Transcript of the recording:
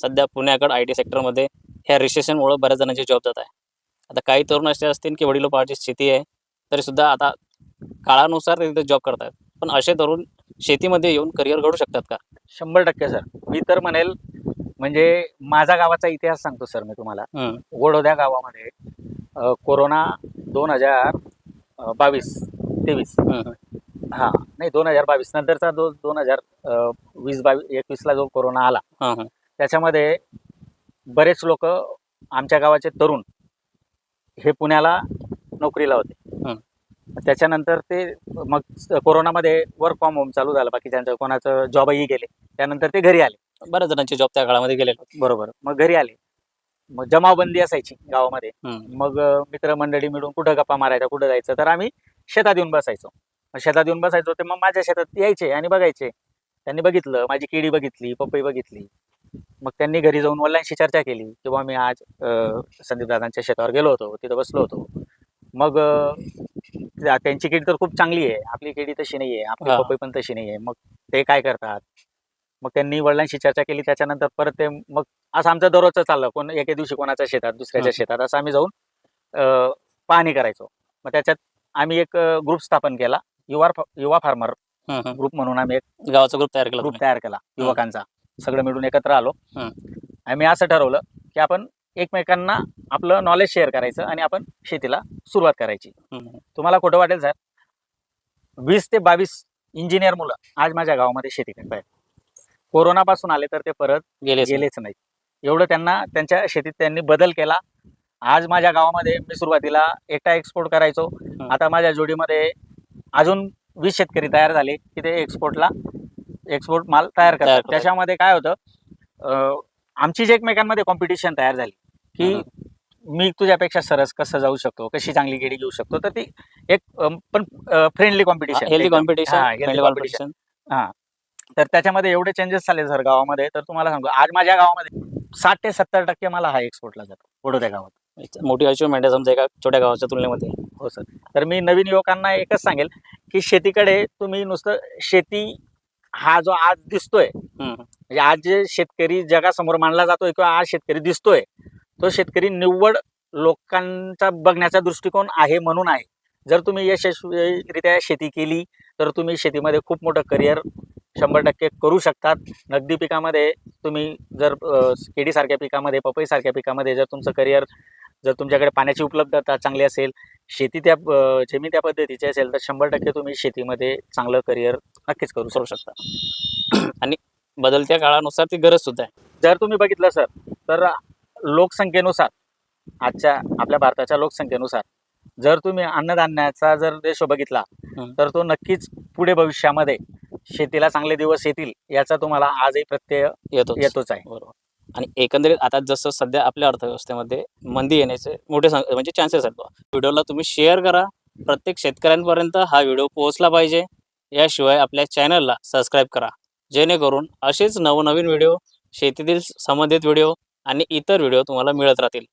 सध्या पुण्याकडे IT सेक्टरमध्ये ह्या रिसेशनमुळे बऱ्याच जणांचे जॉब जात आहे. आता काही तरुण असे असतील की वडिलोपार्जित शेती आहे तरीसुद्धा आता काळानुसार ते तिथे जॉब करतात. पण असे तरुण शेतीमध्ये येऊन करिअर घडू शकतात का? 100% सर. मी तर म्हणेल म्हणजे माझा गावाचा इतिहास सांगतो सर मी तुम्हाला. गोडोद्या गावामध्ये कोरोना 2022-23 हा नाही 2022 नंतरचा जो 2020-21 ला जो कोरोना आला त्याच्यामध्ये बरेच लोक आमच्या गावाचे तरुण हे पुण्याला नोकरीला होते. त्याच्यानंतर ते मग कोरोनामध्ये वर्क फ्रॉम होम चालू झालं. बाकीच्यांचं कोणाचं जॉबही गेले. त्यानंतर ते घरी आले. बऱ्याच जणांचे जॉब त्या काळामध्ये गेले. बरोबर. मग घरी आले. मग जमावबंदी असायची गावामध्ये. मग मित्रमंडळी मिळून कुठं गप्पा मारायचा, कुठं जायचं, तर आम्ही शेतात येऊन बसायचो. शेतात येऊन बसायचो ते मग माझ्या शेतात यायचे आणि बघायचे. त्यांनी बघितलं, माझी केळी बघितली, पपई बघितली. मग त्यांनी घरी जाऊन वडिलांशी चर्चा केली किंवा मी आज संदीप दादांच्या शेतावर गेलो होतो, तिथं बसलो होतो. मग त्यांची केळी तर खूप चांगली आहे, आपली केळी तशी नाही आहे, आपली पपई पण तशी नाही आहे. मग ते काय करतात? मग त्यांनी वडिलांशी चर्चा केली. त्याच्यानंतर परत ते मग असं आमचं दररोजचं चाललं. कोण एके दिवशी कोणाच्या शेतात, दुसऱ्याच्या शेतात, असं आम्ही जाऊन पाहणी करायचो. मग त्याच्यात आम्ही एक ग्रुप स्थापन केला, युवा फार्मर ग्रुप म्हणून. आम्ही एक गावाचा ग्रुप तयार केला युवकांचा. सगळं मिळून एकत्र आलो. आम्ही असं ठरवलं की आपण एकमेकांना आपलं नॉलेज शेअर करायचं आणि आपण शेतीला सुरुवात करायची. तुम्हाला खोटं वाटेल सर, 20 ते 22 इंजिनियर मुलं आज माझ्या गावामध्ये शेती करतायत. कोरोनापासून आले तर ते परत गेलेच नाहीत. एवढं त्यांच्या शेतीत त्यांनी बदल केला. आज माझ्या गावामध्ये मी सुरुवातीला एकटा एक्सपोर्ट करायचो. आता माझ्या जोडीमध्ये अजून 20 शेतकरी तयार झाले की ते एक्सपोर्ट माल तयार करतात. त्याच्यामध्ये काय होतं, आमची जे एकमेकांमध्ये कॉम्पिटिशन तयार झाली की मी तुझ्यापेक्षा सरस कसं जाऊ शकतो, कशी चांगली केळी घेऊ शकतो. तर ती एक पण फ्रेंडली कॉम्पिटिशन, हेल्दी कॉम्पिटिशन. तर त्याच्यामध्ये एवढे चेंजेस झाले सर गावामध्ये. तर तुम्हाला सांगतो आज माझ्या गावामध्ये 60 ते 70% मला हा एक्सपोर्टला जातो वडोद्या गावात. मोठी अचिव्हमेंट आहे समजा एका छोट्या गावाच्या तुलनेमध्ये. हो सर. तर मी नवीन युवकांना एकच सांगेल की शेतीकडे तुम्ही नुसतं शेती हा जो आज दिसतोय, म्हणजे आज जे शेतकरी जगासमोर मांडला जातोय किंवा आज शेतकरी दिसतोय, तो शेतकरी निव्वळ लोकांचा बघण्याचा दृष्टिकोन आहे म्हणून आहे. जर तुम्ही यशस्वीरित्या शेती केली तर तुम्ही शेतीमध्ये खूप मोठं करिअर 100% करू शकतात. नगदी पिकामध्ये तुम्ही जर केळीसारख्या पिकामध्ये, पपईसारख्या पिकामध्ये जर तुमचं करिअर, जर तुमच्याकडे पाण्याची उपलब्धता चांगली असेल, शेती जमीन त्या पद्धतीची असेल, तर 100% तुम्ही शेतीमध्ये चांगलं करिअर नक्कीच करू शकता. आणि बदलत्या काळानुसार ती गरज सुद्धा आहे. जर तुम्ही बघितलं सर तर लोकसंख्येनुसार, आजच्या आपल्या भारताच्या लोकसंख्येनुसार जर तुम्ही अन्नधान्याचा जर रेशो बघितला तर तो नक्कीच पुढे भविष्यामध्ये शेतीला चांगले दिवस येतील याचा तुम्हाला आजही प्रत्यय येतोच आहे. बरोबर. आणि एकंदरीत आता जसं सध्या आपल्या अर्थव्यवस्थेमध्ये मंदी येण्याचे मोठे म्हणजे चान्सेस आहेत. व्हिडिओला तुम्ही शेअर करा, प्रत्येक शेतकऱ्यांपर्यंत हा व्हिडिओ पोहोचला पाहिजे. याशिवाय आपल्या चॅनलला सबस्क्राईब करा, जेणेकरून असेच नवनवीन व्हिडिओ, शेतीतील संबंधित व्हिडिओ आणि इतर व्हिडिओ तुम्हाला मिळत राहतील.